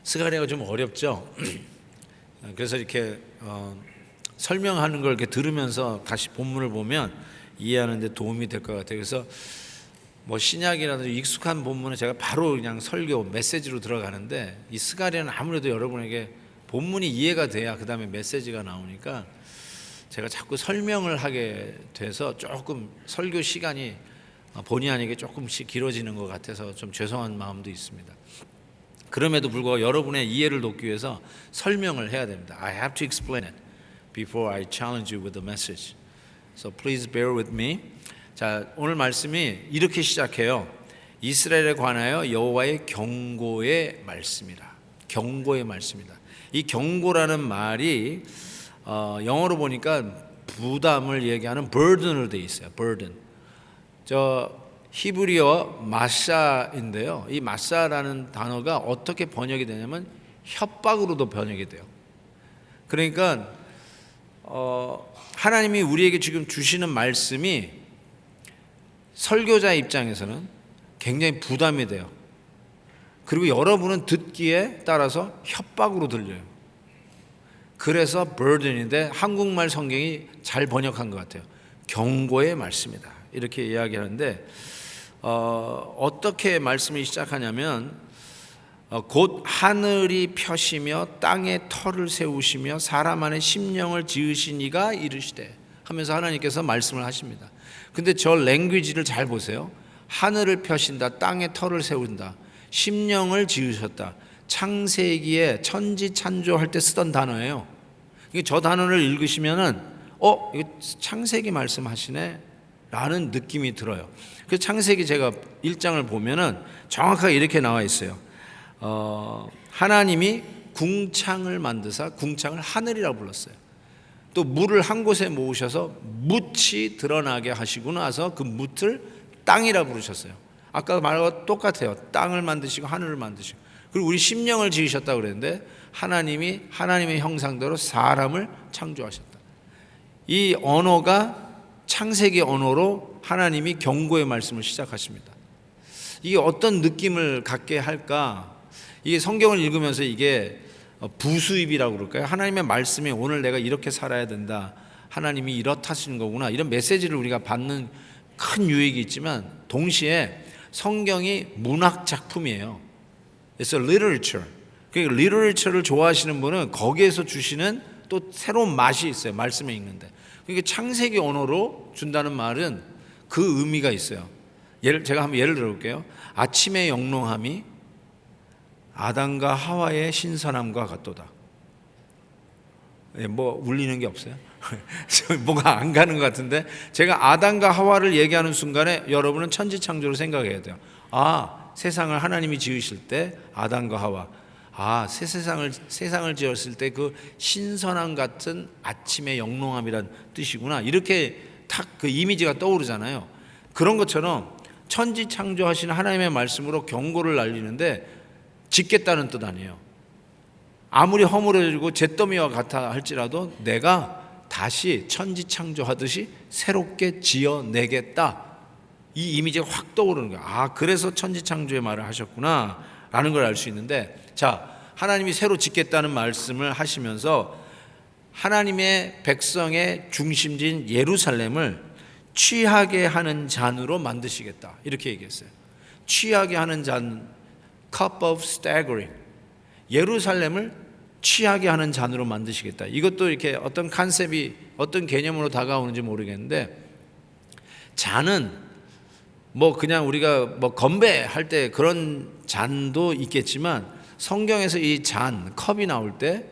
스가랴가 좀 어렵죠. 그래서 이렇게 설명하는 걸 이렇게 들으면서 다시 본문을 보면 이해하는 데 도움이 될 것 같아요. 그래서 뭐 신약이라든지 익숙한 본문은 제가 바로 그냥 설교 메시지로 들어가는데, 이 스가랴는 아무래도 여러분에게 본문이 이해가 돼야 그 다음에 메시지가 나오니까 제가 자꾸 설명을 하게 돼서 조금 설교 시간이 본의 아니게 조금씩 길어지는 것 같아서 좀 죄송한 마음도 있습니다. 그럼에도 불구하고 여러분의 이해를 돕기 위해서 설명을 해야 됩니다. I have to explain it before I challenge you with the message. So please bear with me. 자, 오늘 말씀이 이렇게 시작해요. 이스라엘에 관하여 여호와의 경고의 말씀이라. 경고의 말씀이다. 이 경고라는 말이 영어로 보니까 부담을 얘기하는 burden으로 돼 있어요. burden. 저 히브리어 마샤인데요. 이 마샤라는 단어가 어떻게 번역이 되냐면 협박으로도 번역이 돼요. 그러니까 하나님이 우리에게 지금 주시는 말씀이 설교자 입장에서는 굉장히 부담이 돼요. 그리고 여러분은 듣기에 따라서 협박으로 들려요. 그래서 burden인데 한국말 성경이 잘 번역한 것 같아요. 경고의 말씀이다, 이렇게 이야기하는데 어떻게 말씀이 시작하냐면 곧 하늘이 펴시며 땅에 터를 세우시며 사람 안에 심령을 지으신 이가 이르시되 하면서 하나님께서 말씀을 하십니다. 근데 저 랭귀지를 잘 보세요. 하늘을 펴신다, 땅에 터를 세운다, 심령을 지으셨다. 창세기에 천지 창조할 때 쓰던 단어예요. 저 단어를 읽으시면은 이거 창세기 말씀하시네 라는 느낌이 들어요. 그래서 창세기 제가 1장을 보면은 정확하게 이렇게 나와 있어요. 하나님이 궁창을 만드사 궁창을 하늘이라고 불렀어요. 또 물을 한 곳에 모으셔서 뭇이 드러나게 하시고 나서 그 뭇을 땅이라고 부르셨어요. 아까 말과 똑같아요. 땅을 만드시고 하늘을 만드시고, 그리고 우리 심령을 지으셨다고 그랬는데 하나님이 하나님의 형상대로 사람을 창조하셨다. 이 언어가 창세기 언어로 하나님이 경고의 말씀을 시작하십니다. 이게 어떤 느낌을 갖게 할까? 이게 성경을 읽으면서 이게 부수입이라고 그럴까요? 하나님의 말씀이 오늘 내가 이렇게 살아야 된다, 하나님이 이렇다 하시는 거구나, 이런 메시지를 우리가 받는 큰 유익이 있지만 동시에 성경이 문학 작품이에요. It's a literature. 그러니까 literature를 좋아하시는 분은 거기에서 주시는 또 새로운 맛이 있어요. 말씀에 읽는데. 그러니까 창세기 언어로 준다는 말은 그 의미가 있어요. 제가 한번 예를 들어볼게요. 아침의 영롱함이 아담과 하와의 신선함과 같도다. 뭐 울리는 게 없어요? 뭐가 안 가는 것 같은데, 제가 아담과 하와를 얘기하는 순간에 여러분은 천지창조를 생각해야 돼요. 세상을 하나님이 지으실 때 아담과 하와, 세상을 지었을 때 그 신선함 같은 아침의 영롱함이란 뜻이구나, 이렇게 탁 그 이미지가 떠오르잖아요. 그런 것처럼 천지창조하신 하나님의 말씀으로 경고를 날리는데 짓겠다는 뜻 아니에요. 아무리 허물어지고 잿더미와 같아 할지라도 내가 다시 천지창조하듯이 새롭게 지어내겠다, 이 이미지가 확 떠오르는 거야. 그래서 천지창조의 말을 하셨구나 라는 걸 알 수 있는데, 자, 하나님이 새로 짓겠다는 말씀을 하시면서 하나님의 백성의 중심지인 예루살렘을 취하게 하는 잔으로 만드시겠다, 이렇게 얘기했어요. 취하게 하는 잔, cup of staggering. 예루살렘을 취하게 하는 잔으로 만드시겠다. 이것도 이렇게 어떤 컨셉이, 어떤 개념으로 다가오는지 모르겠는데, 잔은 뭐 그냥 우리가 뭐 건배할 때 그런 잔도 있겠지만, 성경에서 이 잔, 컵이 나올 때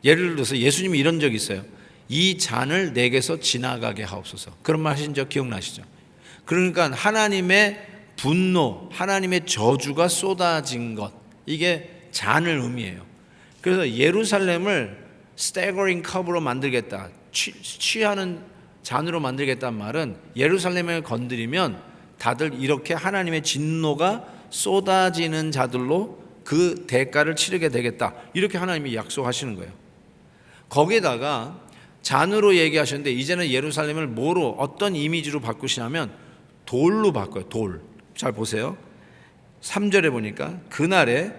예를 들어서 예수님이 이런 적이 있어요. 이 잔을 내게서 지나가게 하옵소서, 그런 말 하신 적 기억나시죠? 그러니까 하나님의 분노, 하나님의 저주가 쏟아진 것, 이게 잔을 의미해요. 그래서 예루살렘을 staggering cup으로 만들겠다, 취하는 잔으로 만들겠다는 말은 예루살렘을 건드리면 다들 이렇게 하나님의 진노가 쏟아지는 자들로 그 대가를 치르게 되겠다, 이렇게 하나님이 약속하시는 거예요. 거기에다가 잔으로 얘기하셨는데 이제는 예루살렘을 뭐로, 어떤 이미지로 바꾸시냐면 돌로 바꿔요. 돌. 잘 보세요. 3절에 보니까 그날에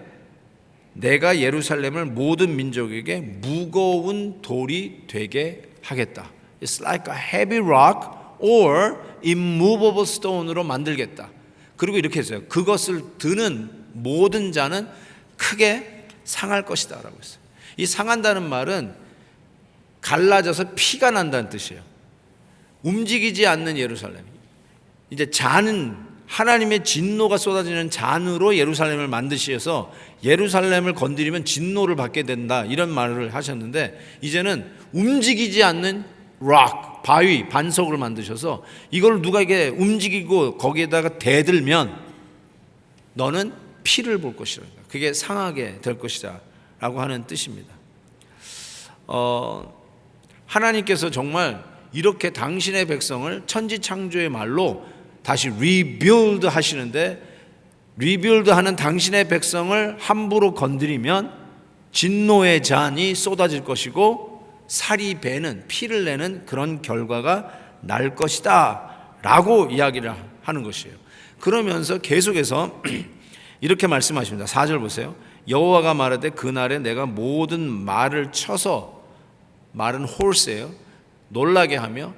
내가 예루살렘을 모든 민족에게 무거운 돌이 되게 하겠다. It's like a heavy rock or immovable stone으로 만들겠다. 그리고 이렇게 했어요. 그것을 드는 모든 자는 크게 상할 것이다 라고 했어요. 이 상한다는 말은 갈라져서 피가 난다는 뜻이에요. 움직이지 않는 예루살렘. 이제 잔은 하나님의 진노가 쏟아지는 잔으로 예루살렘을 만드셔서 예루살렘을 건드리면 진노를 받게 된다 이런 말을 하셨는데, 이제는 움직이지 않는 락, 바위, 반석을 만드셔서 이걸 누가 이게 움직이고 거기에다가 대들면 너는 피를 볼 것이다. 그게 상하게 될 것이다 라고 하는 뜻입니다. 하나님께서 정말 이렇게 당신의 백성을 천지창조의 말로 다시 리빌드 하시는데, 리빌드 하는 당신의 백성을 함부로 건드리면 진노의 잔이 쏟아질 것이고 살이 배는, 피를 내는 그런 결과가 날 것이다 라고 이야기를 하는 것이에요. 그러면서 계속해서 이렇게 말씀하십니다. 4절 보세요. 여호와가 말하되 그날에 내가 모든 말을 쳐서, 말은 horse예요, 놀라게 하며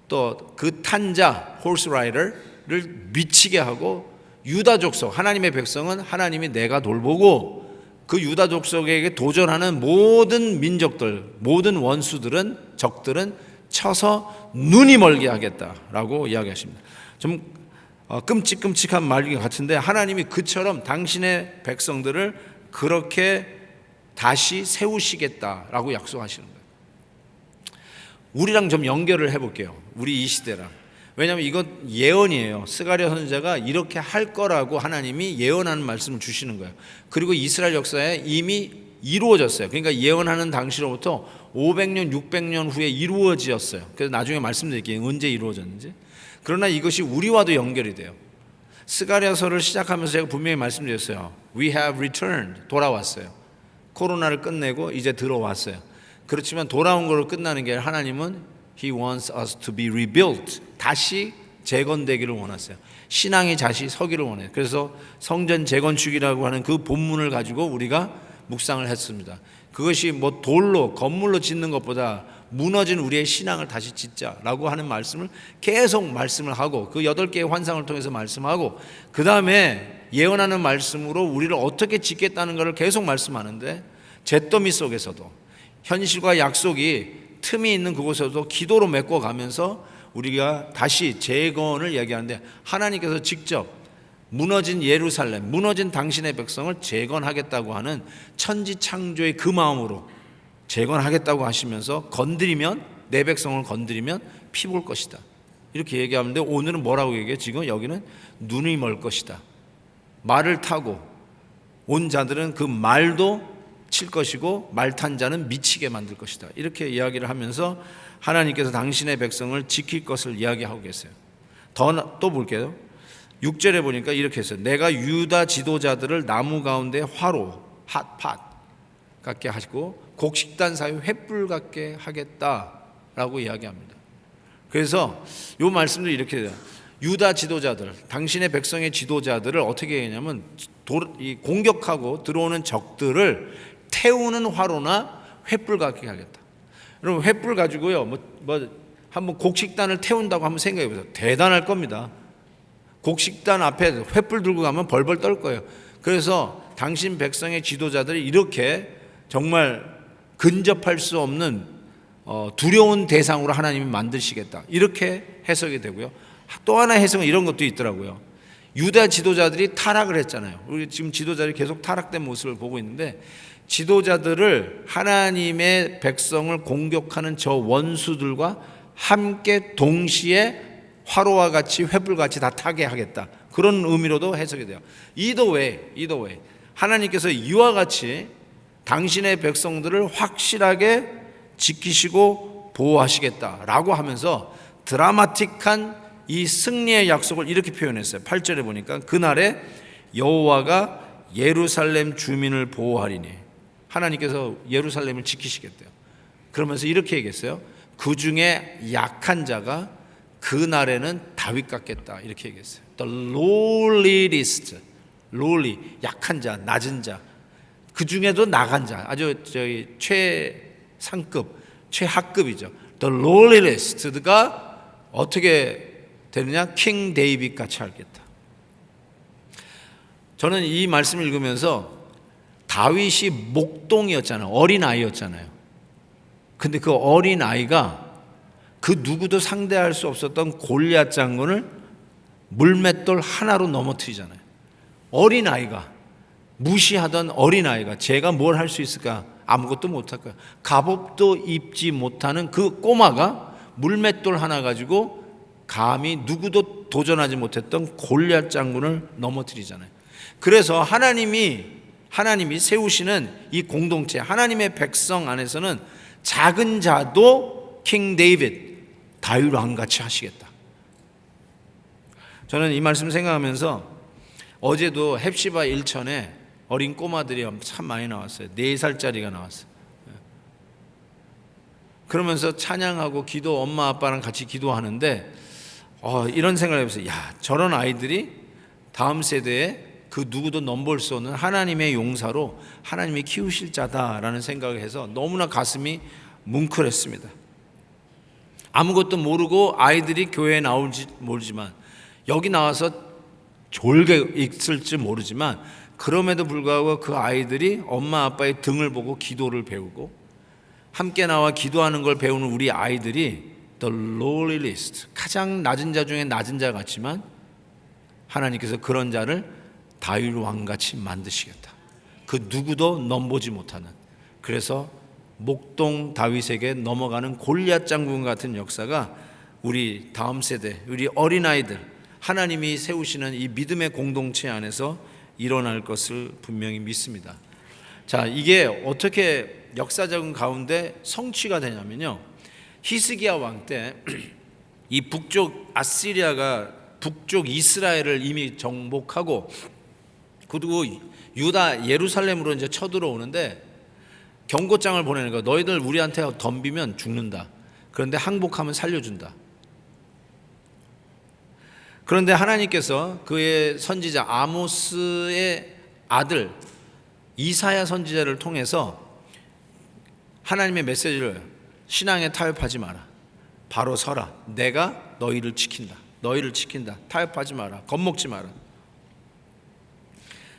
또 그 탄자 horse rider를 미치게 하고, 유다 족속 하나님의 백성은 하나님이 내가 돌보고 그 유다 족속에게 도전하는 모든 민족들, 모든 원수들은, 적들은 쳐서 눈이 멀게 하겠다라고 이야기하십니다. 좀 끔찍끔찍한 말인 것 같은데 하나님이 그처럼 당신의 백성들을 그렇게 다시 세우시겠다라고 약속하시는 거예요. 우리랑 좀 연결을 해볼게요. 우리 이 시대랑. 왜냐하면 이건 예언이에요. 스가랴 선지자가 이렇게 할 거라고 하나님이 예언하는 말씀을 주시는 거예요. 그리고 이스라엘 역사에 이미 이루어졌어요. 그러니까 예언하는 당시로부터 500년, 600년 후에 이루어졌어요. 그래서 나중에 말씀드릴게요. 언제 이루어졌는지. 그러나 이것이 우리와도 연결이 돼요. 스가랴서를 시작하면서 제가 분명히 말씀드렸어요. We have returned. 돌아왔어요. 코로나를 끝내고 이제 들어왔어요. 그렇지만 돌아온 걸로 끝나는 게 아니라 하나님은 He wants us to be rebuilt. 다시 재건되기를 원하세요. 신앙이 다시 서기를 원해요. 그래서 성전 재건축이라고 하는 그 본문을 가지고 우리가 묵상을 했습니다. 그것이 뭐 돌로, 건물로 짓는 것보다 무너진 우리의 신앙을 다시 짓자라고 하는 말씀을 계속 말씀을 하고, 그 8개의 환상을 통해서 말씀하고, 그 다음에 예언하는 말씀으로 우리를 어떻게 짓겠다는 것을 계속 말씀하는데, 잿더미 속에서도 현실과 약속이 틈이 있는 그곳에서도 기도로 메꿔가면서 우리가 다시 재건을 얘기하는데, 하나님께서 직접 무너진 예루살렘, 무너진 당신의 백성을 재건하겠다고 하는 천지창조의 그 마음으로 재건하겠다고 하시면서, 건드리면, 내 백성을 건드리면 피 볼 것이다 이렇게 얘기하는데, 오늘은 뭐라고 얘기해요? 지금 여기는 눈이 멀 것이다. 말을 타고 온 자들은 그 말도 칠 것이고 말 탄 자는 미치게 만들 것이다 이렇게 이야기를 하면서 하나님께서 당신의 백성을 지킬 것을 이야기하고 계세요. 또 볼게요. 6절에 보니까 이렇게 했어요. 내가 유다 지도자들을 나무 가운데 화로, 핫팟 같게 하시고 곡식단 사이 횃불 같게 하겠다라고 이야기합니다. 그래서 이 말씀도 이렇게 돼요. 유다 지도자들, 당신의 백성의 지도자들을 어떻게 했냐면 공격하고 들어오는 적들을 태우는 화로나 횃불 같게 하겠다. 여러분, 횃불 가지고요, 한번 곡식단을 태운다고 한번 생각해 보세요. 대단할 겁니다. 곡식단 앞에 횃불 들고 가면 벌벌 떨 거예요. 그래서 당신 백성의 지도자들이 이렇게 정말 근접할 수 없는 두려운 대상으로 하나님이 만드시겠다 이렇게 해석이 되고요. 또 하나 해석은 이런 것도 있더라고요. 유다 지도자들이 타락을 했잖아요. 우리 지금 지도자들이 계속 타락된 모습을 보고 있는데, 지도자들을, 하나님의 백성을 공격하는 저 원수들과 함께 동시에 화로와 같이 횃불같이 다 타게 하겠다, 그런 의미로도 해석이 돼요. Either way 하나님께서 이와 같이 당신의 백성들을 확실하게 지키시고 보호하시겠다라고 하면서 드라마틱한 이 승리의 약속을 이렇게 표현했어요. 8절에 보니까 그날에 여호와가 예루살렘 주민을 보호하리니, 하나님께서 예루살렘을 지키시겠대요. 그러면서 이렇게 얘기했어요. 그 중에 약한 자가 그날에는 다윗 같겠다 이렇게 얘기했어요. The lowliest, lowly, 약한 자, 낮은 자, 그 중에도 나간 자, 아주 저희 최상급, 최하급이죠. The lowliest가 어떻게 되느냐? 킹 데이빗 같이 알겠다. 저는 이 말씀을 읽으면서 다윗이 목동이었잖아요. 어린 아이였잖아요. 근데 그 어린 아이가 그 누구도 상대할 수 없었던 골리앗 장군을 물맷돌 하나로 넘어뜨리잖아요. 어린 아이가, 무시하던 어린 아이가 제가 뭘 할 수 있을까? 아무것도 못할 거야. 갑옷도 입지 못하는 그 꼬마가 물맷돌 하나 가지고 감히 누구도 도전하지 못했던 골리앗 장군을 넘어뜨리잖아요. 그래서 하나님이 세우시는 이 공동체, 하나님의 백성 안에서는 작은 자도 킹 데이빗, 다윗 왕같이 하시겠다. 저는 이 말씀 생각하면서 어제도 헵시바 일천에 어린 꼬마들이 참 많이 나왔어요. 4살짜리가 나왔어요. 그러면서 찬양하고 기도, 엄마 아빠랑 같이 기도하는데 이런 생각을 해보세요. 야, 저런 아이들이 다음 세대에 그 누구도 넘볼 수 없는 하나님의 용사로 하나님이 키우실 자다라는 생각을 해서 너무나 가슴이 뭉클했습니다. 아무것도 모르고 아이들이 교회에 나올지 모르지만, 여기 나와서 졸게 있을지 모르지만, 그럼에도 불구하고 그 아이들이 엄마 아빠의 등을 보고 기도를 배우고 함께 나와 기도하는 걸 배우는 우리 아이들이 the lowliest, 가장 낮은 자 중에 낮은 자 같지만 하나님께서 그런 자를 다윗 왕같이 만드시겠다. 그 누구도 넘보지 못하는, 그래서 목동 다윗에게 넘어가는 골리앗 장군 같은 역사가 우리 다음 세대, 우리 어린아이들, 하나님이 세우시는 이 믿음의 공동체 안에서 일어날 것을 분명히 믿습니다. 자, 이게 어떻게 역사적인 가운데 성취가 되냐면요, 히스기야 왕 때 이 북쪽 아시리아가 북쪽 이스라엘을 이미 정복하고, 그리고 유다 예루살렘으로 이제 쳐들어오는데 경고장을 보내는 거야. 너희들 우리한테 덤비면 죽는다. 그런데 항복하면 살려준다. 그런데 하나님께서 그의 선지자 아모스의 아들 이사야 선지자를 통해서 하나님의 메시지를, 신앙에 타협하지 마라, 바로 서라, 내가 너희를 지킨다, 너희를 지킨다, 타협하지 마라, 겁먹지 마라.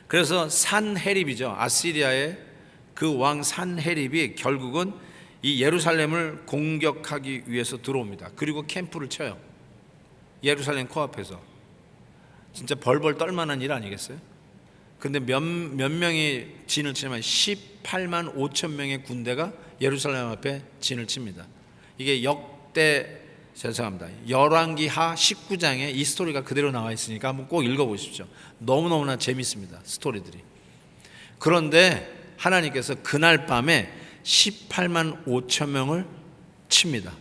그래서 산헤립이죠, 아시리아의 그 왕 산헤립이 결국은 이 예루살렘을 공격하기 위해서 들어옵니다. 그리고 캠프를 쳐요. 예루살렘 코앞에서. 진짜 벌벌 떨만한 일 아니겠어요? 근데 몇 명이 진을 치면 18만 5천 명의 군대가 예루살렘 앞에 진을 칩니다. 이게 죄송합니다, 열왕기하 19장에 이 스토리가 그대로 나와 있으니까 한번 꼭 읽어보십시오. 너무너무나 재밌습니다, 스토리들이. 그런데 하나님께서 그날 밤에 18만 5천 명을 칩니다.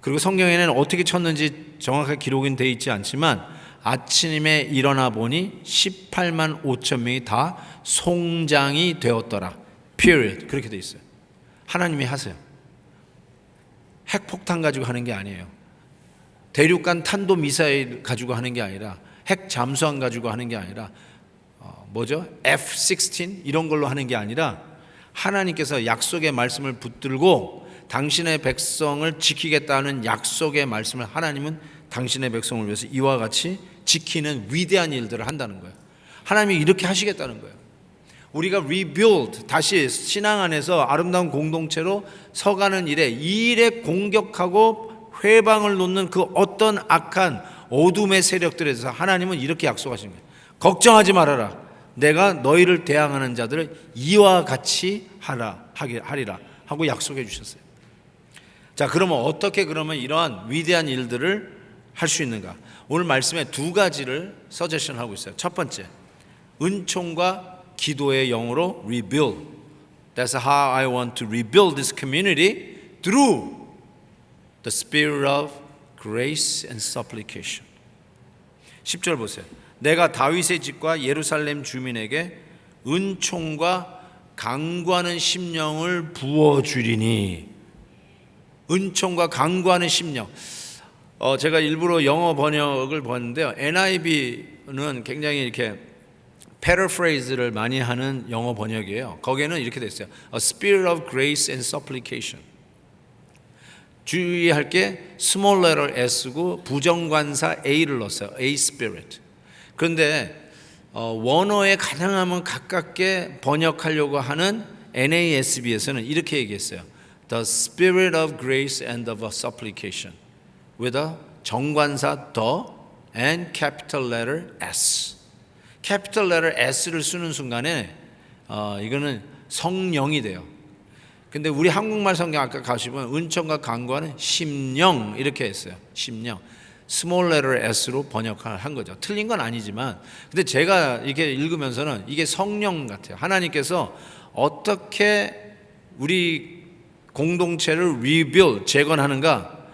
그리고 성경에는 어떻게 쳤는지 정확하게 기록은 되어 있지 않지만 아침에 일어나 보니 18만 5천 명이 다 송장이 되었더라. period. 그렇게 되어 있어요. 하나님이 하세요. 핵폭탄 가지고 하는 게 아니에요. 대륙간 탄도미사일 가지고 하는 게 아니라, 핵 잠수함 가지고 하는 게 아니라, F-16 이런 걸로 하는 게 아니라, 하나님께서 약속의 말씀을 붙들고 당신의 백성을 지키겠다는 약속의 말씀을 하나님은 당신의 백성을 위해서 이와 같이 지키는 위대한 일들을 한다는 거예요. 하나님이 이렇게 하시겠다는 거예요. 우리가 rebuild, 다시 신앙 안에서 아름다운 공동체로 서가는 일에, 이 일에 공격하고 회방을 놓는 그 어떤 악한 어둠의 세력들에 대해서 하나님은 이렇게 약속하신 거예요. 걱정하지 말아라, 내가 너희를 대항하는 자들을 이와 같이 하리라 하고 약속해 주셨어요. 자, 그러면 어떻게 이러한 위대한 일들을 할 수 있는가? 오늘 말씀에 두 가지를 서제션하고 있어요. 첫 번째, 은총과 기도의 영으로 rebuild. That's how I want to rebuild this community, through the spirit of grace and supplication. 10절 보세요. 내가 다윗의 집과 예루살렘 주민에게 은총과 강구하는 심령을 부어주리니. 은총과 강구하는 심령. 제가 일부러 영어 번역을 봤는데요, NIV는 굉장히 이렇게 패러프레이즈를 많이 하는 영어 번역이에요. 거기에는 이렇게 돼 있어요. A spirit of grace and supplication. 주의할 게 small letter S고 부정관사 A를 넣었어요. A spirit. 그런데 원어에 가능하면 가깝게 번역하려고 하는 NASB에서는 이렇게 얘기했어요. The spirit of grace and of supplication with a 정관사 the and capital letter S. capital letter S를 쓰는 순간에 이거는 성령이 돼요. 근데 우리 한국말 성경 아까 가시면 은총과 간구하는 심령 이렇게 했어요. 심령. 스몰 레터 S로 번역한 거죠. 틀린 건 아니지만 근데 제가 이렇게 읽으면서는 이게 성령 같아요. 하나님께서 어떻게 우리 공동체를 리빌드, 재건하는가?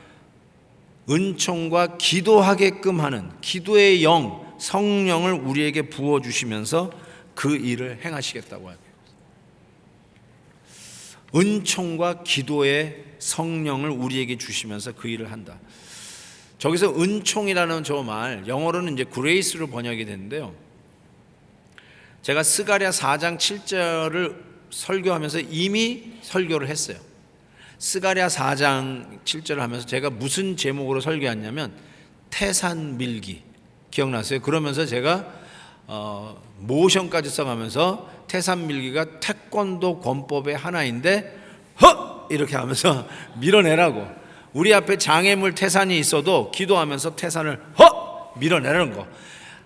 은총과 기도하게끔 하는 기도의 영, 성령을 우리에게 부어주시면서 그 일을 행하시겠다고 해요. 은총과 기도의 성령을 우리에게 주시면서 그 일을 한다. 저기서 은총이라는 저 말, 영어로는 이제 grace로 번역이 되는데요. 제가 스가랴 4장 7절을 설교하면서 이미 설교를 했어요. 스가랴 4장 7절을 하면서 제가 무슨 제목으로 설교했냐면 태산 밀기. 기억나세요? 그러면서 제가 모션까지 써가면서 태산 밀기가 태권도 권법의 하나인데 헉! 이렇게 하면서 밀어내라고. 우리 앞에 장애물 태산이 있어도 기도하면서 태산을 헉! 밀어내는 거.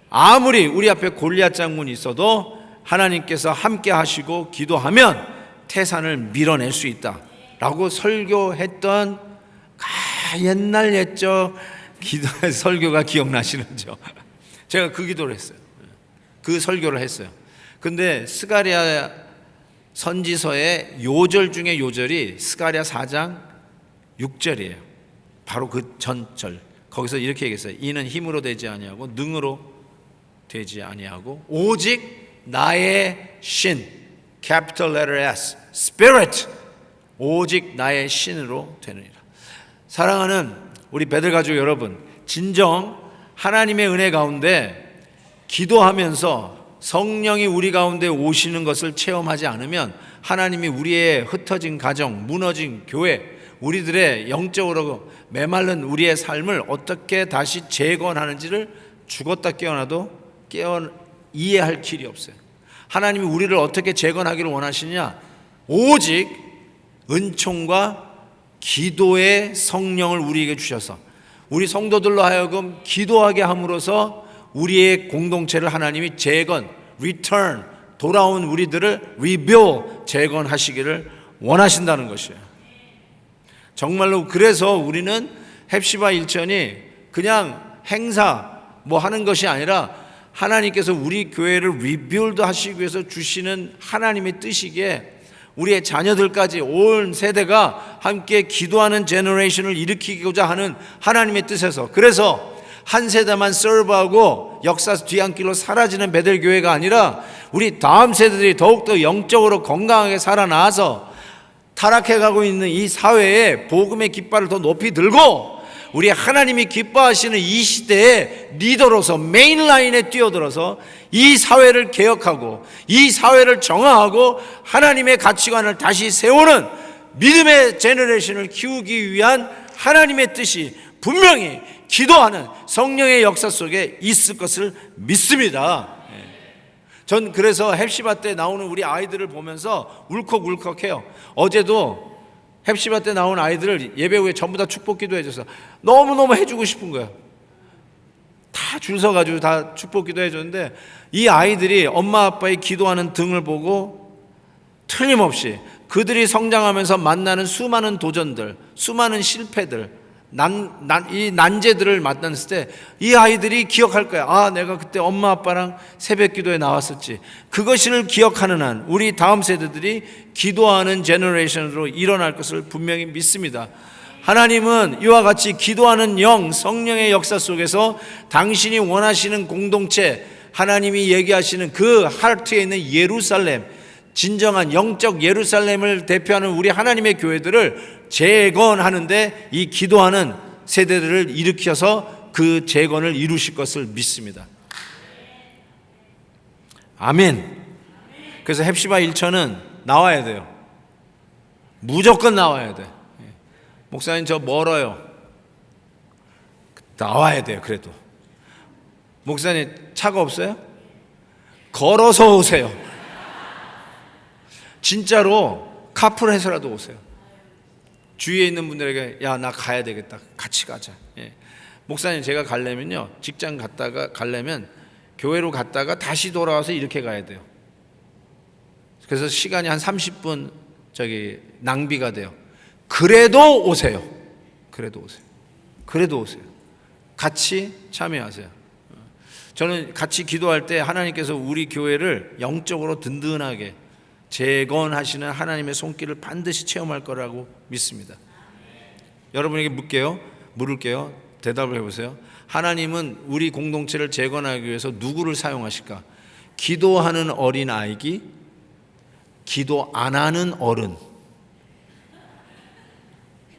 아무리 우리 앞에 골리앗 장군이 있어도 하나님께서 함께 하시고 기도하면 태산을 밀어낼 수 있다 라고 설교했던 옛날 옛적 기도의 설교가 기억나시는죠? 제가 그 기도를 했어요. 그 설교를 했어요. 근데 스가랴 선지서의 요절 중에 요절이 스가랴 4장 6절이에요. 바로 그 전절. 거기서 이렇게 얘기했어요. 이는 힘으로 되지 아니하고 능으로 되지 아니하고 오직 나의 신, capital letter S, spirit, 오직 나의 신으로 되느니라. 사랑하는 우리 베들 가족 여러분, 진정 하나님의 은혜 가운데 기도하면서 성령이 우리 가운데 오시는 것을 체험하지 않으면 하나님이 우리의 흩어진 가정, 무너진 교회, 우리들의 영적으로 메말른 우리의 삶을 어떻게 다시 재건하는지를 죽었다 깨어나도 이해할 길이 없어요. 하나님이 우리를 어떻게 재건하기를 원하시냐? 오직 은총과 기도의 성령을 우리에게 주셔서 우리 성도들로 하여금 기도하게 함으로써 우리의 공동체를 하나님이 재건, return, 돌아온 우리들을 rebuild, 재건하시기를 원하신다는 것이에요. 정말로 그래서 우리는 헵시바 일천이 그냥 행사 뭐 하는 것이 아니라 하나님께서 우리 교회를 rebuild 하시기 위해서 주시는 하나님의 뜻이기에 우리의 자녀들까지 온 세대가 함께 기도하는 제너레이션을 일으키고자 하는 하나님의 뜻에서, 그래서 한 세대만 서브하고 역사 뒤안길로 사라지는 베들교회가 아니라 우리 다음 세대들이 더욱더 영적으로 건강하게 살아나와서 타락해가고 있는 이 사회에 복음의 깃발을 더 높이 들고 우리 하나님이 기뻐하시는 이 시대의 리더로서 메인라인에 뛰어들어서 이 사회를 개혁하고 이 사회를 정화하고 하나님의 가치관을 다시 세우는 믿음의 제너레이션을 키우기 위한 하나님의 뜻이 분명히 기도하는 성령의 역사 속에 있을 것을 믿습니다. 전 그래서 헵시바 때 나오는 우리 아이들을 보면서 울컥울컥해요. 어제도 헵시바 때 나온 아이들을 예배 후에 전부 다 축복 기도해줘서 너무너무 해주고 싶은 거예요. 다 줄 서가지고 다 축복 기도해줬는데 이 아이들이 엄마 아빠의 기도하는 등을 보고 틀림없이 그들이 성장하면서 만나는 수많은 도전들, 수많은 실패들, 이 난제들을 만났을 때 이 아이들이 기억할 거야. 아, 내가 그때 엄마 아빠랑 새벽 기도에 나왔었지. 그것을 기억하는 한 우리 다음 세대들이 기도하는 제너레이션으로 일어날 것을 분명히 믿습니다. 하나님은 이와 같이 기도하는 영, 성령의 역사 속에서 당신이 원하시는 공동체, 하나님이 얘기하시는 그 하트에 있는 예루살렘, 진정한 영적 예루살렘을 대표하는 우리 하나님의 교회들을 재건하는데 이 기도하는 세대들을 일으켜서 그 재건을 이루실 것을 믿습니다. 아멘. 그래서 헵시바 일천은 나와야 돼요. 무조건 나와야 돼. 목사님 저 멀어요. 나와야 돼요. 그래도 목사님 차가 없어요? 걸어서 오세요. 진짜로 카풀해서라도 오세요. 주위에 있는 분들에게 야, 나 가야 되겠다. 같이 가자. 목사님 제가 가려면요, 직장 갔다가 가려면 교회로 갔다가 다시 돌아와서 이렇게 가야 돼요. 그래서 시간이 한 30분 낭비가 돼요. 그래도 오세요. 그래도 오세요. 그래도 오세요. 같이 참여하세요. 저는 같이 기도할 때 하나님께서 우리 교회를 영적으로 든든하게 재건하시는 하나님의 손길을 반드시 체험할 거라고 믿습니다. 여러분에게 물을게요. 대답을 해보세요. 하나님은 우리 공동체를 재건하기 위해서 누구를 사용하실까? 기도하는 어린아이기, 기도 안 하는 어른,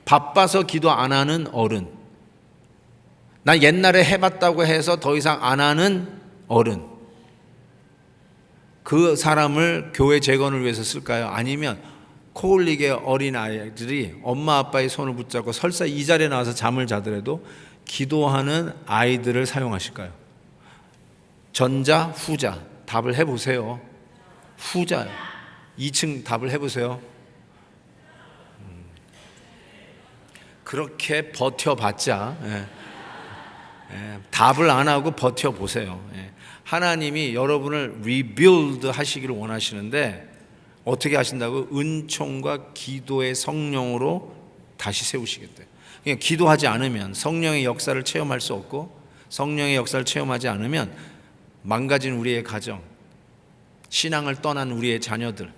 바빠서 기도 안 하는 어른, 나 옛날에 해봤다고 해서 더 이상 안 하는 어른, 그 사람을 교회 재건을 위해서 쓸까요? 아니면 코올릭의 어린아이들이 엄마 아빠의 손을 붙잡고 설사 이 자리에 나와서 잠을 자더라도 기도하는 아이들을 사용하실까요? 전자, 후자. 답을 해보세요. 후자요. 2층 답을 해보세요. 그렇게 버텨봤자 답을 안 하고 버텨보세요. 하나님이 여러분을 리빌드 하시기를 원하시는데 어떻게 하신다고? 은총과 기도의 성령으로 다시 세우시겠대요. 그냥 기도하지 않으면 성령의 역사를 체험할 수 없고, 성령의 역사를 체험하지 않으면 망가진 우리의 가정, 신앙을 떠난 우리의 자녀들,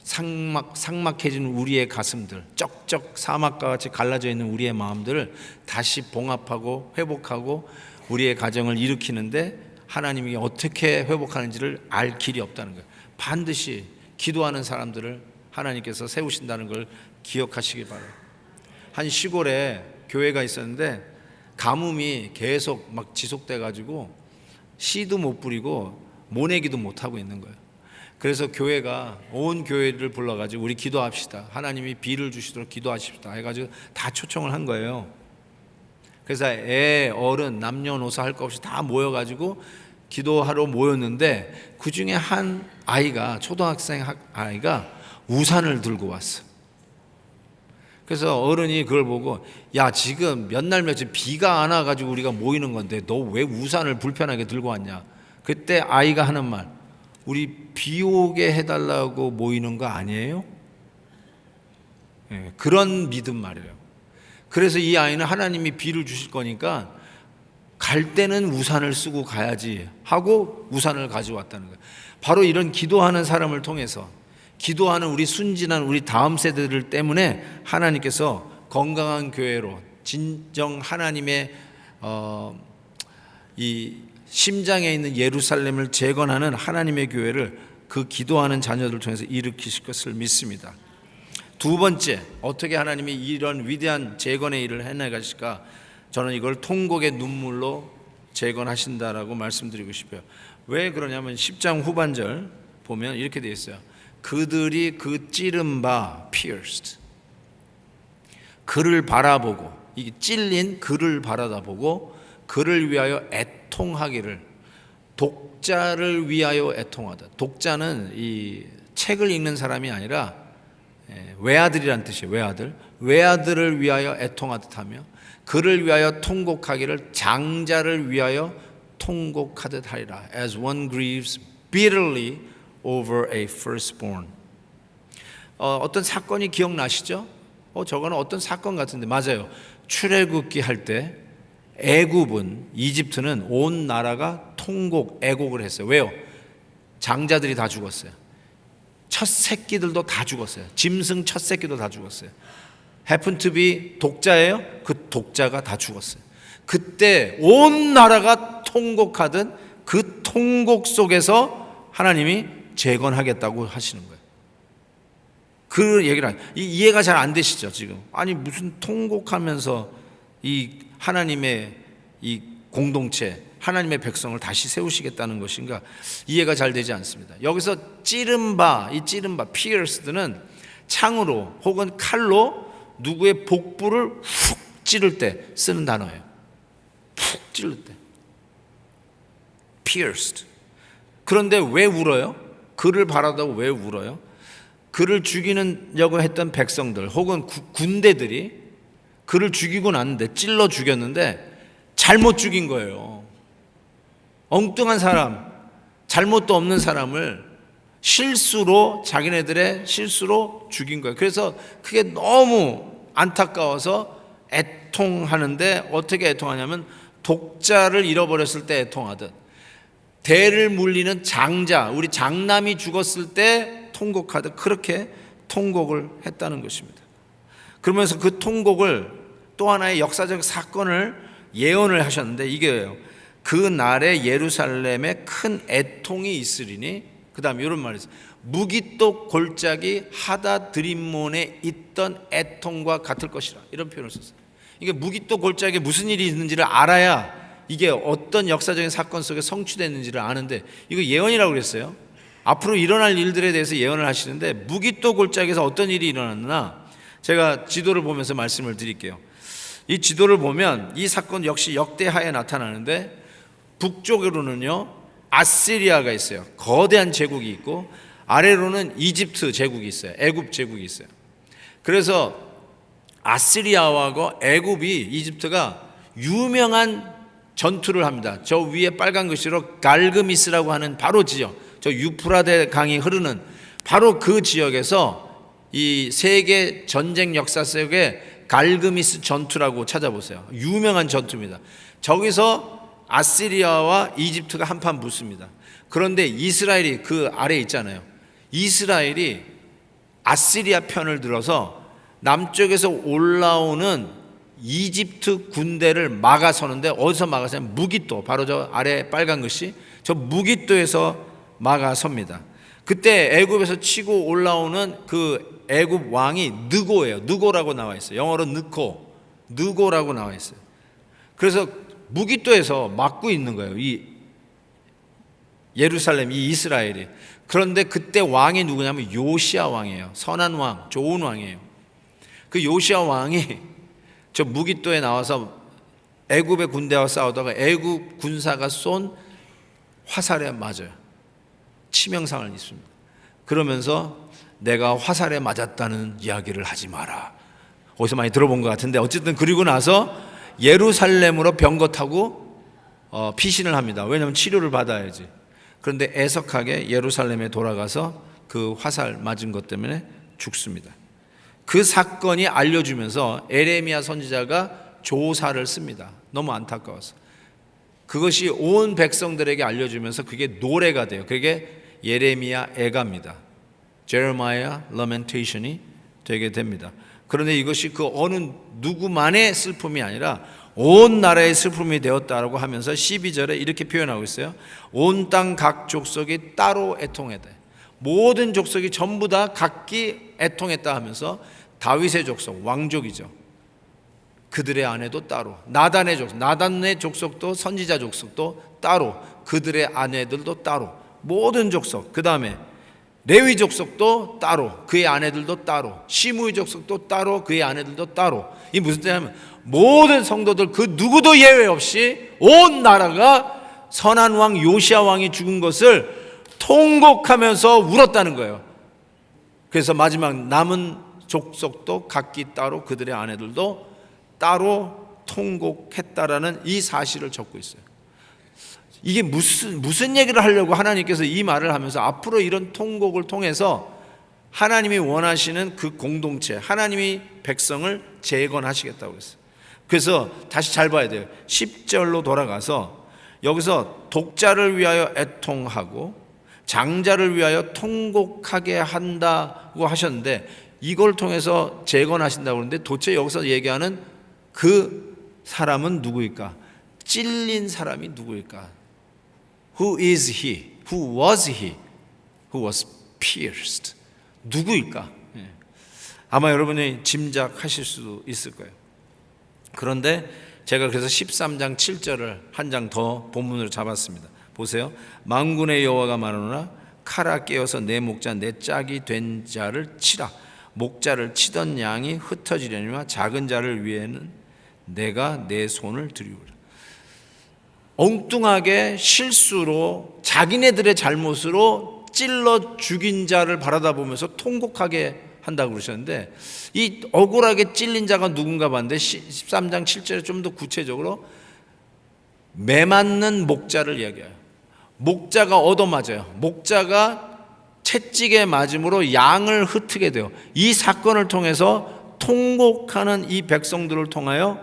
삭막해진 우리의 가슴들, 쩍쩍 사막과 같이 갈라져 있는 우리의 마음들을 다시 봉합하고 회복하고 우리의 가정을 일으키는데 하나님이 어떻게 회복하는지를 알 길이 없다는 거예요. 반드시 기도하는 사람들을 하나님께서 세우신다는 걸 기억하시기 바라요. 한 시골에 교회가 있었는데 가뭄이 계속 막 지속돼 가지고 씨도 못 뿌리고 모내기도 못 하고 있는 거예요. 그래서 교회가 온 교회를 불러가지고 우리 기도합시다. 하나님이 비를 주시도록 기도하십시다. 해가지고 다 초청을 한 거예요. 그래서 애, 어른, 남녀노소 할 것 없이 다 모여가지고 기도하러 모였는데 그 중에 한 아이가, 초등학생 아이가 우산을 들고 왔어. 그래서 어른이 그걸 보고 야, 지금 몇 날 며칠 비가 안 와가지고 우리가 모이는 건데 너 왜 우산을 불편하게 들고 왔냐. 그때 아이가 하는 말, 우리 비 오게 해달라고 모이는 거 아니에요? 그런 믿음 말이에요. 그래서 이 아이는 하나님이 비를 주실 거니까 갈 때는 우산을 쓰고 가야지 하고 우산을 가져왔다는 거예요. 바로 이런 기도하는 사람을 통해서, 기도하는 우리 순진한 우리 다음 세대들 때문에 하나님께서 건강한 교회로, 진정 하나님의 이 심장에 있는 예루살렘을 재건하는 하나님의 교회를 그 기도하는 자녀들 통해서 일으키실 것을 믿습니다. 두 번째, 어떻게 하나님이 이런 위대한 재건의 일을 해나가실까? 저는 이걸 통곡의 눈물로 재건하신다라고 말씀드리고 싶어요. 왜 그러냐면 10장 후반절 보면 이렇게 되어 있어요. 그들이 그 찌른 바 pierced, 그를 바라보고, 이 찔린 그를 바라다보고 그를 위하여 애통하기를, 독자를 위하여 애통하다. 독자는 이 책을 읽는 사람이 아니라 외아들이란 뜻이에요. 외아들을 위하여 애통하듯 하며 그를 위하여 통곡하기를 장자를 위하여 통곡하듯 하리라. As one grieves bitterly over a firstborn. 어떤 사건이 기억나시죠? 저거는 어떤 사건 같은데, 맞아요. 출애굽기 할 때 애굽은, 이집트는 온 나라가 통곡, 애곡을 했어요. 왜요? 장자들이 다 죽었어요. 첫 새끼들도 다 죽었어요. 짐승 첫 새끼도 다 죽었어요. happen to be 독자예요? 그 독자가 다 죽었어요. 그때 온 나라가 통곡하던 그 통곡 속에서 하나님이 재건하겠다고 하시는 거예요. 그 얘기를 이해가 잘 안 되시죠 지금? 아니 무슨 통곡하면서 이 하나님의 이 공동체, 하나님의 백성을 다시 세우시겠다는 것인가 이해가 잘 되지 않습니다. 여기서 이 찌른 바 pierced는 창으로 혹은 칼로 누구의 복부를 훅 찌를 때 쓰는 단어예요. 푹 찌를 때 pierced. 그런데 왜 울어요? 그를 바라다고 왜 울어요? 그를 죽이려고 했던 백성들 혹은 군대들이 그를 죽이고 났는데 찔러 죽였는데 잘못 죽인 거예요. 엉뚱한 사람, 잘못도 없는 사람을 실수로 자기네들의 실수로 죽인 거예요. 그래서 그게 너무 안타까워서 애통하는데 어떻게 애통하냐면 독자를 잃어버렸을 때 애통하듯 대를 물리는 장자, 우리 장남이 죽었을 때 통곡하듯 그렇게 통곡을 했다는 것입니다. 그러면서 그 통곡을 또 하나의 역사적 사건을 예언을 하셨는데 이게요. 그 날에 예루살렘에 큰 애통이 있으리니 그 다음에 이런 말이 있어요. 무기또 골짜기 하다 드림몬에 있던 애통과 같을 것이라 이런 표현을 썼어요. 이게 무기또 골짜기에 무슨 일이 있는지를 알아야 이게 어떤 역사적인 사건 속에 성취됐는지를 아는데 이거 예언이라고 그랬어요. 앞으로 일어날 일들에 대해서 예언을 하시는데 무기또 골짜기에서 어떤 일이 일어났나 제가 지도를 보면서 말씀을 드릴게요. 이 지도를 보면 이 사건 역시 역대하에 나타나는데 북쪽으로는요 아시리아가 있어요. 거대한 제국이 있고 아래로는 이집트 제국이 있어요. 애굽 제국이 있어요. 그래서 아시리아하고 애굽이 이집트가 유명한 전투를 합니다. 저 위에 빨간 글씨로 갈그미스라고 하는 바로 지역, 저 유프라데 강이 흐르는 바로 그 지역에서 이 세계 전쟁 역사 속에 갈그미스 전투라고 찾아보세요. 유명한 전투입니다. 저기서 아시리아와 이집트가 한판 붙습니다. 그런데 이스라엘이 그 아래에 있잖아요. 이스라엘이 아시리아 편을 들어서 남쪽에서 올라오는 이집트 군대를 막아서는데 어디서 막아서냐면 무기또, 바로 저 아래 빨간 글씨 저 무기또에서 막아섭니다. 그때 애굽에서 치고 올라오는 그 애굽 왕이 느고예요. 느고라고 나와 있어요. 영어로 느고라고 나와 있어요. 그래서 무기또에서 막고 있는 거예요. 이 예루살렘, 이 이스라엘이. 그런데 그때 왕이 누구냐면 요시야 왕이에요. 선한 왕, 좋은 왕이에요. 그 요시야 왕이 저 무기또에 나와서 애굽의 군대와 싸우다가 애굽 군사가 쏜 화살에 맞아요. 치명상을 입습니다. 그러면서 내가 화살에 맞았다는 이야기를 하지 마라. 어디서 많이 들어본 것 같은데 어쨌든 그리고 나서 예루살렘으로 병거 타고 피신을 합니다. 왜냐하면 치료를 받아야지. 그런데 애석하게 예루살렘에 돌아가서 그 화살 맞은 것 때문에 죽습니다. 그 사건이 알려주면서 에레미야 선지자가 조사를 씁니다. 너무 안타까워서. 그것이 온 백성들에게 알려주면서 그게 노래가 돼요. 그게 예레미야 애가입니다. Jeremiah Lamentation이 되게 됩니다. 그런데 이것이 그 어느 누구만의 슬픔이 아니라 온 나라의 슬픔이 되었다라고 하면서 12절에 이렇게 표현하고 있어요. 온 땅 각 족속이 따로 애통했다. 모든 족속이 전부 다 각기 애통했다 하면서 다윗의 족속, 왕족이죠. 그들의 아내도 따로, 나단의 족속도 선지자 족속도 따로, 그들의 아내들도 따로, 모든 족속, 그 다음에 레위 족속도 따로, 그의 아내들도 따로, 시므이 족속도 따로, 그의 아내들도 따로. 이 무슨 뜻이냐면 모든 성도들 그 누구도 예외 없이 온 나라가 선한 왕 요시야 왕이 죽은 것을 통곡하면서 울었다는 거예요. 그래서 마지막 남은 족속도 각기 따로 그들의 아내들도 따로 통곡했다라는 이 사실을 적고 있어요. 이게 무슨 얘기를 하려고 하나님께서 이 말을 하면서 앞으로 이런 통곡을 통해서 하나님이 원하시는 그 공동체, 하나님이 백성을 재건하시겠다고 했어요. 그래서 다시 잘 봐야 돼요. 10절로 돌아가서 여기서 독자를 위하여 애통하고 장자를 위하여 통곡하게 한다고 하셨는데 이걸 통해서 재건하신다고 그러는데 도대체 여기서 얘기하는 그 사람은 누구일까? 찔린 사람이 누구일까? Who is he? Who was he? Who was pierced? 누구일까? 아마 여러분이 짐작하실 수도 있을 거예요. 그런데 제가 그래서 13장 7절을 한 장 더 본문으로 잡았습니다. 보세요. 만군의 여호와가 말하노라 칼아 깨어서 내 목자 내 짝이 된 자를 치라. 목자를 치던 양이 흩어지려니와 작은 자를 위해는 내가 내 손을 들이우리라. 엉뚱하게 실수로 자기네들의 잘못으로 찔러 죽인 자를 바라다 보면서 통곡하게 한다고 그러셨는데, 이 억울하게 찔린 자가 누군가 봤는데 13장 7절에 좀 더 구체적으로 매맞는 목자를 이야기해요. 목자가 얻어맞아요. 목자가 채찍에 맞음으로 양을 흩트게 돼요. 이 사건을 통해서 통곡하는 이 백성들을 통하여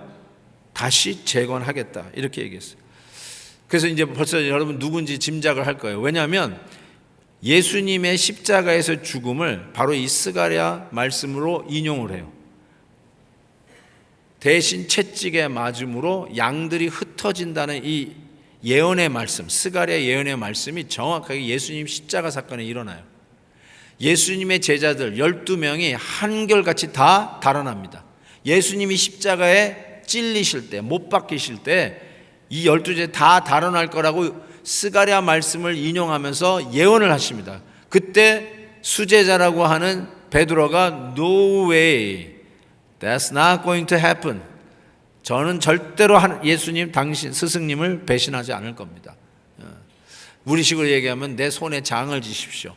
다시 재건하겠다, 이렇게 얘기했어요. 그래서 이제 벌써 여러분 누군지 짐작을 할 거예요. 왜냐하면 예수님의 십자가에서 죽음을 바로 이 스가랴 말씀으로 인용을 해요. 대신 채찍에 맞음으로 양들이 흩어진다는 이 예언의 말씀, 스가랴 예언의 말씀이 정확하게 예수님 십자가 사건에 일어나요. 예수님의 제자들 12명이 한결같이 다 달아납니다. 예수님이 십자가에 찔리실 때, 못 박히실 때 이 12제자 다 달아날 거라고 스가랴 말씀을 인용하면서 예언을 하십니다. 그때 수제자라고 하는 베드로가 No way, that's not going to happen. 저는 절대로 예수님, 당신 스승님을 배신하지 않을 겁니다. 우리식으로 얘기하면 내 손에 장을 지십시오.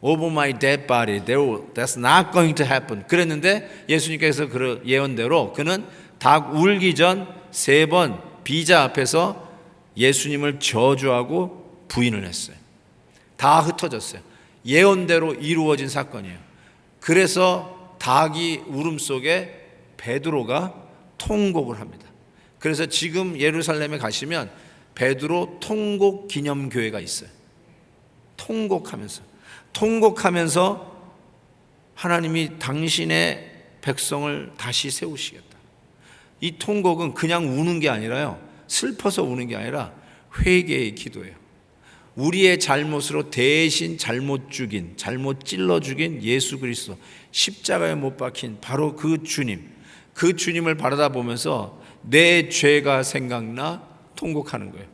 Over my dead body, that's not going to happen. 그랬는데 예수님께서 그 예언대로 그는 닭 울기 전 3번 비자 앞에서 예수님을 저주하고 부인을 했어요. 다 흩어졌어요. 예언대로 이루어진 사건이에요. 그래서 닭이 울음 속에 베드로가 통곡을 합니다. 그래서 지금 예루살렘에 가시면 베드로 통곡 기념교회가 있어요. 통곡하면서 하나님이 당신의 백성을 다시 세우시겠다. 이 통곡은 그냥 우는 게 아니라요, 슬퍼서 우는 게 아니라 회개의 기도예요. 우리의 잘못으로 대신 잘못 찔러 죽인 예수 그리스도, 십자가에 못 박힌 바로 그 주님을 바라다 보면서 내 죄가 생각나 통곡하는 거예요.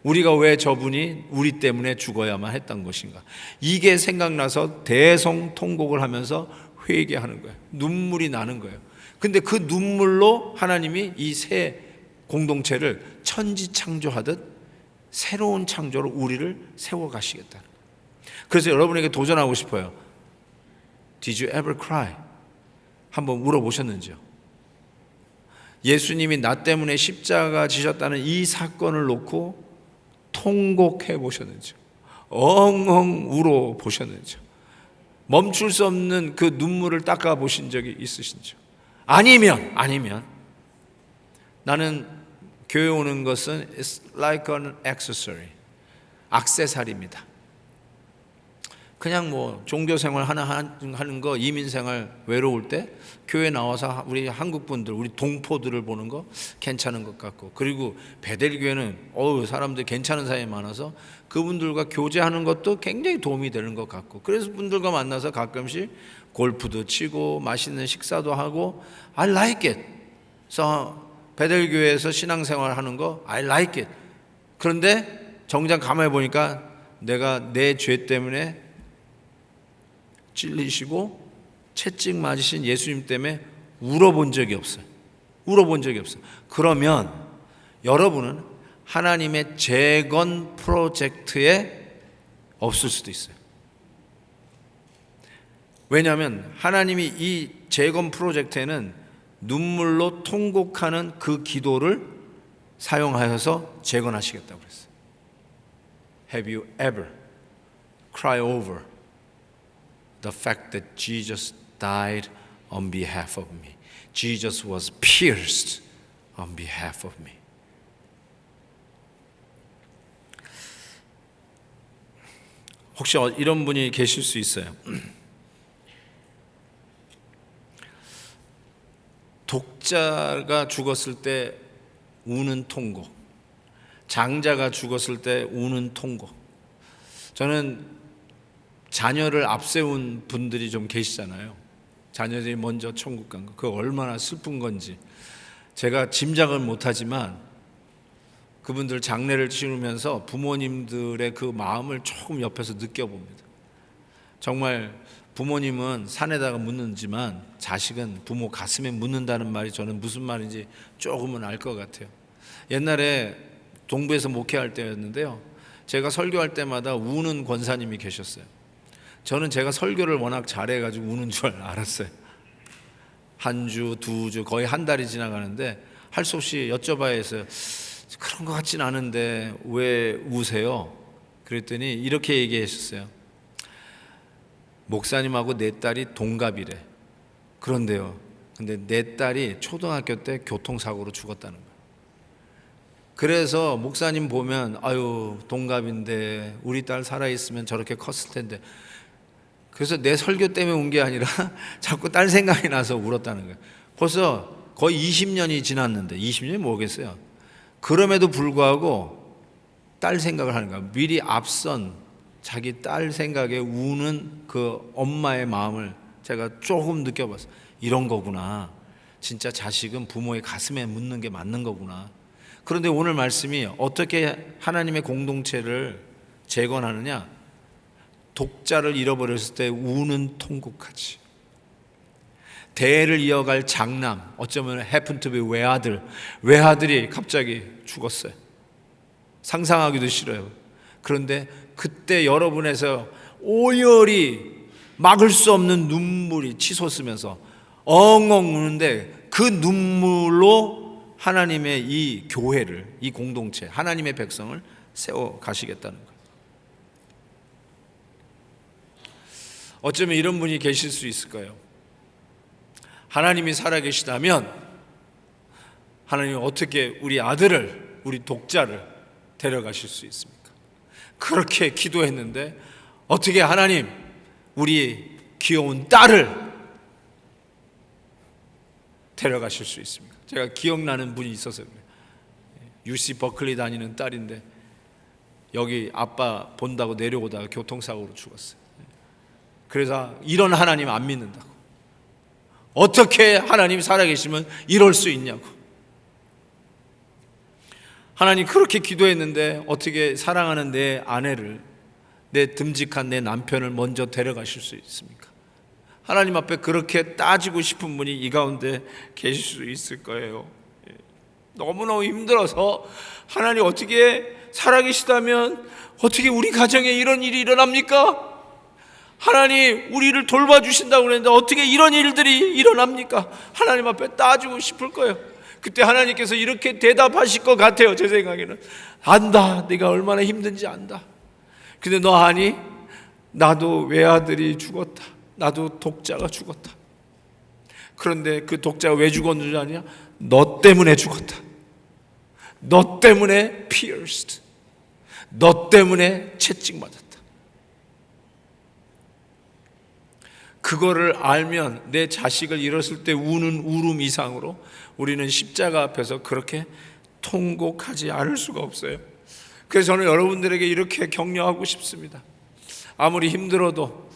우리가 왜 저분이 우리 때문에 죽어야만 했던 것인가, 이게 생각나서 대성통곡을 하면서 회개하는 거예요. 눈물이 나는 거예요. 근데 그 눈물로 하나님이 이 새 공동체를 천지창조하듯 새로운 창조로 우리를 세워가시겠다. 그래서 여러분에게 도전하고 싶어요. Did you ever cry? 한번 물어보셨는지요? 예수님이 나 때문에 십자가 지셨다는 이 사건을 놓고 통곡해 보셨는지요? 엉엉 울어 보셨는지요? 멈출 수 없는 그 눈물을 닦아 보신 적이 있으신지요? 아니면 나는 교회 오는 것은 It's like an accessory, 액세서리입니다. 그냥 뭐 종교생활 하는 거, 이민생활 외로울 때 교회 나와서 우리 한국분들, 우리 동포들을 보는 거 괜찮은 것 같고, 그리고 베델교회는 사람들 괜찮은 사람이 많아서 그분들과 교제하는 것도 굉장히 도움이 되는 것 같고, 그래서 분들과 만나서 가끔씩 골프도 치고 맛있는 식사도 하고 I like it. 그래서 베델교회에서 신앙생활 하는 거 I like it. 그런데 정작 가만히 보니까 내가 내 죄 때문에 찔리시고 채찍 맞으신 예수님 때문에 울어본 적이 없어요. 그러면 여러분은 하나님의 재건 프로젝트에 없을 수도 있어요. 왜냐하면 하나님이 이 재건 프로젝트에는 눈물로 통곡하는 그 기도를 사용하여서 재건하시겠다고 그랬어요. Have you ever cry over the fact that Jesus died on behalf of me? Jesus was pierced on behalf of me. 혹시 이런 분이 계실 수 있어요. 독자가 죽었을 때 우는 통곡, 장자가 죽었을 때 우는 통곡. 저는 자녀를 앞세운 분들이 좀 계시잖아요. 자녀들이 먼저 천국 간 거, 그거 얼마나 슬픈 건지. 제가 짐작은 못하지만 그분들 장례를 치르면서 부모님들의 그 마음을 조금 옆에서 느껴봅니다. 정말 부모님은 산에다가 묻는지만 자식은 부모 가슴에 묻는다는 말이 저는 무슨 말인지 조금은 알 것 같아요. 옛날에 동부에서 목회할 때였는데요, 제가 설교할 때마다 우는 권사님이 계셨어요. 저는 제가 설교를 워낙 잘해가지고 우는 줄 알았어요. 한 주, 두 주, 거의 한 달이 지나가는데 할 수 없이 여쭤봐야 해서 그런 것 같진 않은데 왜 우세요? 그랬더니 이렇게 얘기하셨어요. 목사님하고 내 딸이 동갑이래. 그런데요, 근데 내 딸이 초등학교 때 교통사고로 죽었다는 거예요. 그래서 목사님 보면 아유 동갑인데 우리 딸 살아있으면 저렇게 컸을 텐데, 그래서 내 설교 때문에 운 게 아니라 자꾸 딸 생각이 나서 울었다는 거예요. 벌써 거의 20년이 지났는데, 20년이 뭐겠어요. 그럼에도 불구하고 딸 생각을 하는 거예요. 미리 앞선 자기 딸 생각에 우는 그 엄마의 마음을 제가 조금 느껴봤어요. 이런 거구나. 진짜 자식은 부모의 가슴에 묻는 게 맞는 거구나. 그런데 오늘 말씀이 어떻게 하나님의 공동체를 재건하느냐? 독자를 잃어버렸을 때 우는 통곡하지. 대를 이어갈 장남, 어쩌면 happen to be 외아들이 갑자기 죽었어요. 상상하기도 싫어요. 그런데 그때 여러분에서 오열이 막을 수 없는 눈물이 치솟으면서 엉엉 우는데, 그 눈물로 하나님의 이 교회를, 이 공동체, 하나님의 백성을 세워 가시겠다는 거예요. 어쩌면 이런 분이 계실 수 있을 거예요. 하나님이 살아계시다면 하나님 어떻게 우리 아들을, 우리 독자를 데려가실 수 있습니까? 그렇게 기도했는데 어떻게 하나님 우리 귀여운 딸을 데려가실 수 있습니까? 제가 기억나는 분이 있어서 그래요. UC 버클리 다니는 딸인데 여기 아빠 본다고 내려오다가 교통사고로 죽었어요. 그래서 이런 하나님 안 믿는다고. 어떻게 하나님 살아계시면 이럴 수 있냐고. 하나님 그렇게 기도했는데 어떻게 사랑하는 내 아내를, 내 듬직한 내 남편을 먼저 데려가실 수 있습니까? 하나님 앞에 그렇게 따지고 싶은 분이 이 가운데 계실 수 있을 거예요. 너무너무 힘들어서 하나님 어떻게 살아계시다면 어떻게 우리 가정에 이런 일이 일어납니까? 하나님 우리를 돌봐주신다고 그랬는데 어떻게 이런 일들이 일어납니까? 하나님 앞에 따지고 싶을 거예요. 그때 하나님께서 이렇게 대답하실 것 같아요. 제 생각에는 안다, 네가 얼마나 힘든지 안다. 근데 너 아니? 나도 외아들이 죽었다. 나도 독자가 죽었다. 그런데 그 독자가 왜 죽었는지 아냐? 너 때문에 죽었다. 너 때문에 pierced. 너 때문에 채찍 맞았다. 그거를 알면 내 자식을 잃었을 때 우는 울음 이상으로 우리는 십자가 앞에서 그렇게 통곡하지 않을 수가 없어요. 그래서 저는 여러분들에게 이렇게 격려하고 싶습니다. 아무리 힘들어도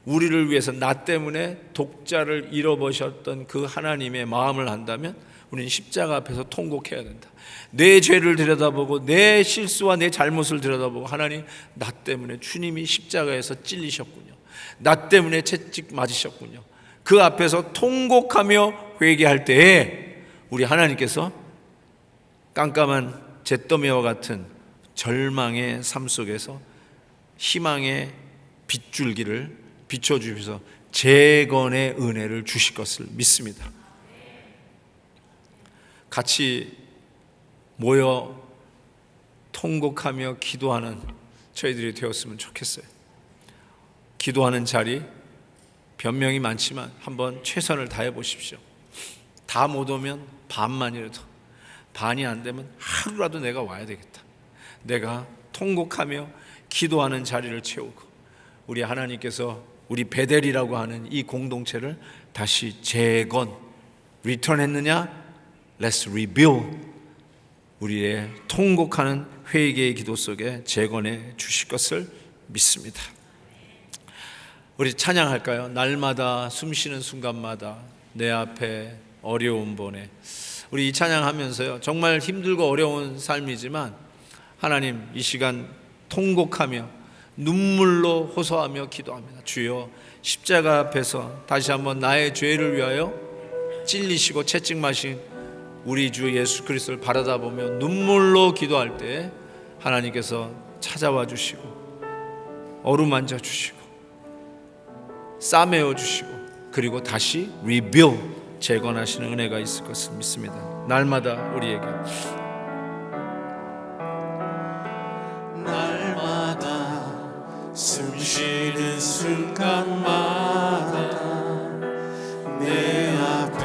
우리를 위해서 나 때문에 독자를 잃어버렸던 그 하나님의 마음을 안다면 우리는 십자가 앞에서 통곡해야 된다. 내 죄를 들여다보고 내 실수와 내 잘못을 들여다보고 하나님, 나 때문에 주님이 십자가에서 찔리셨군요. 나 때문에 채찍 맞으셨군요. 그 앞에서 통곡하며 회개할 때에 우리 하나님께서 깜깜한 잿더미와 같은 절망의 삶 속에서 희망의 빗줄기를 비춰주셔서 재건의 은혜를 주실 것을 믿습니다. 같이 모여 통곡하며 기도하는 저희들이 되었으면 좋겠어요. 기도하는 자리 변명이 많지만 한번 최선을 다해 보십시오. 다 못 오면 반만이라도, 반이 안 되면 하루라도 내가 와야 되겠다. 내가 통곡하며 기도하는 자리를 채우고 우리 하나님께서 우리 베델이라고 하는 이 공동체를 다시 재건, 리턴했느냐? Let's rebuild. 우리의 통곡하는 회개의 기도 속에 재건해 주실 것을 믿습니다. 우리 찬양할까요? 날마다 숨쉬는 순간마다 내 앞에 어려움 보내. 우리 이 찬양하면서요, 정말 힘들고 어려운 삶이지만 하나님, 이 시간 통곡하며 눈물로 호소하며 기도합니다. 주여, 십자가 앞에서 다시 한번 나의 죄를 위하여 찔리시고 채찍마신 우리 주 예수 그리스도를 바라다보며 눈물로 기도할 때 하나님께서 찾아와 주시고 어루만져 주시고 싸매어 주시고 그리고 다시 리빌드, 재건하시는 은혜가 있을 것을 믿습니다. 날마다 우리에게, 날마다 숨쉬는 순간마다 내 앞에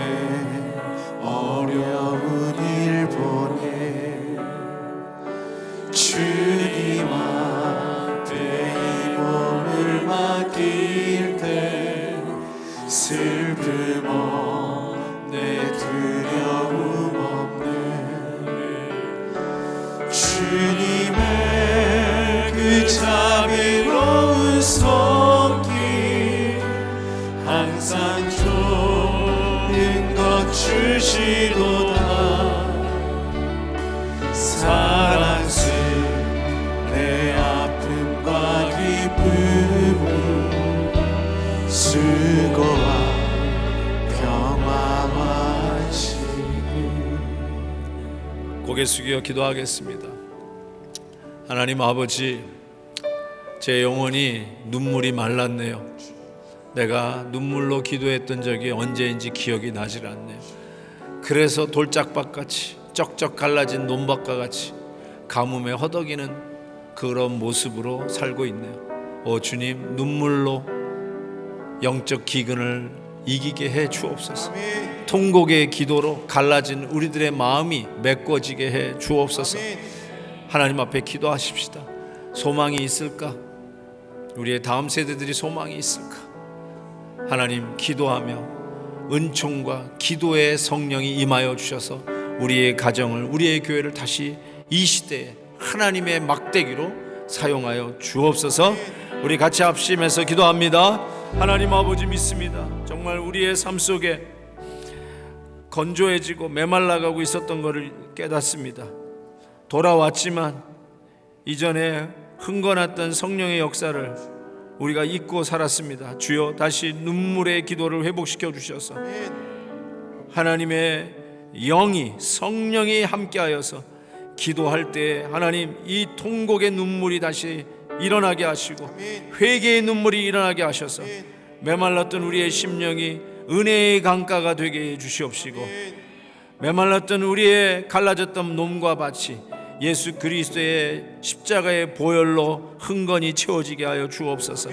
어려운 일 보내 주님한테 이 몸을 맡길 때 슬픔 없네, 두려움 없네. 주님의 그 자비로운 손길 항상 좋은 것 주시도다. 사랑스 내 아픔과 기쁨을 수고와 평화하시니. 고개 숙여 기도하겠습니다. 하나님 아버지, 제 영혼이 눈물이 말랐네요. 내가 눈물로 기도했던 적이 언제인지 기억이 나질 않네요. 그래서 돌짝밭같이 쩍쩍 갈라진 논밭과 같이 가뭄에 허덕이는 그런 모습으로 살고 있네요. 오 주님, 눈물로 영적 기근을 이기게 해 주옵소서. 통곡의 기도로 갈라진 우리들의 마음이 메꿔지게 해 주옵소서. 하나님 앞에 기도하십시다. 소망이 있을까? 우리의 다음 세대들이 소망이 있을까? 하나님, 기도하며 은총과 기도의 성령이 임하여 주셔서 우리의 가정을, 우리의 교회를 다시 이 시대에 하나님의 막대기로 사용하여 주옵소서. 우리 같이 합심해서 기도합니다. 하나님 아버지, 믿습니다. 정말 우리의 삶 속에 건조해지고 메말라가고 있었던 것을 깨닫습니다. 돌아왔지만 이전에 흥건했던 성령의 역사를 우리가 잊고 살았습니다. 주여, 다시 눈물의 기도를 회복시켜 주셔서 하나님의 영이, 성령이 함께하여서 기도할 때 하나님, 이 통곡의 눈물이 다시 일어나게 하시고 회개의 눈물이 일어나게 하셔서 메말랐던 우리의 심령이 은혜의 강가가 되게 해 주시옵시고, 메말랐던 우리의 갈라졌던 몸과 밭이 예수 그리스도의 십자가의 보혈로 흥건히 채워지게 하여 주옵소서.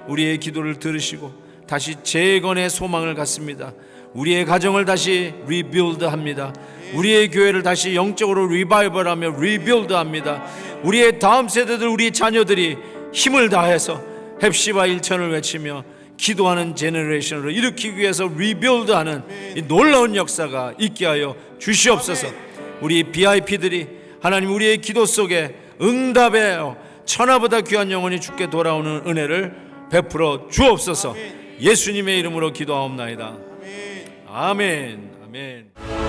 우리의 기도를 들으시고 다시 재건의 소망을 갖습니다. 우리의 가정을 다시 리빌드합니다. 우리의 교회를 다시 영적으로 리바이벌하며 리빌드합니다. 우리의 다음 세대들, 우리 자녀들이 힘을 다해서 헵시바 일천을 외치며 기도하는 제너레이션으로 일으키기 위해서 리빌드하는 이 놀라운 역사가 있게 하여 주시옵소서. 우리 BIP들이 하나님, 우리의 기도 속에 응답하여 천하보다 귀한 영혼이 주께 돌아오는 은혜를 베풀어 주옵소서. 예수님의 이름으로 기도하옵나이다. 아멘. 아멘.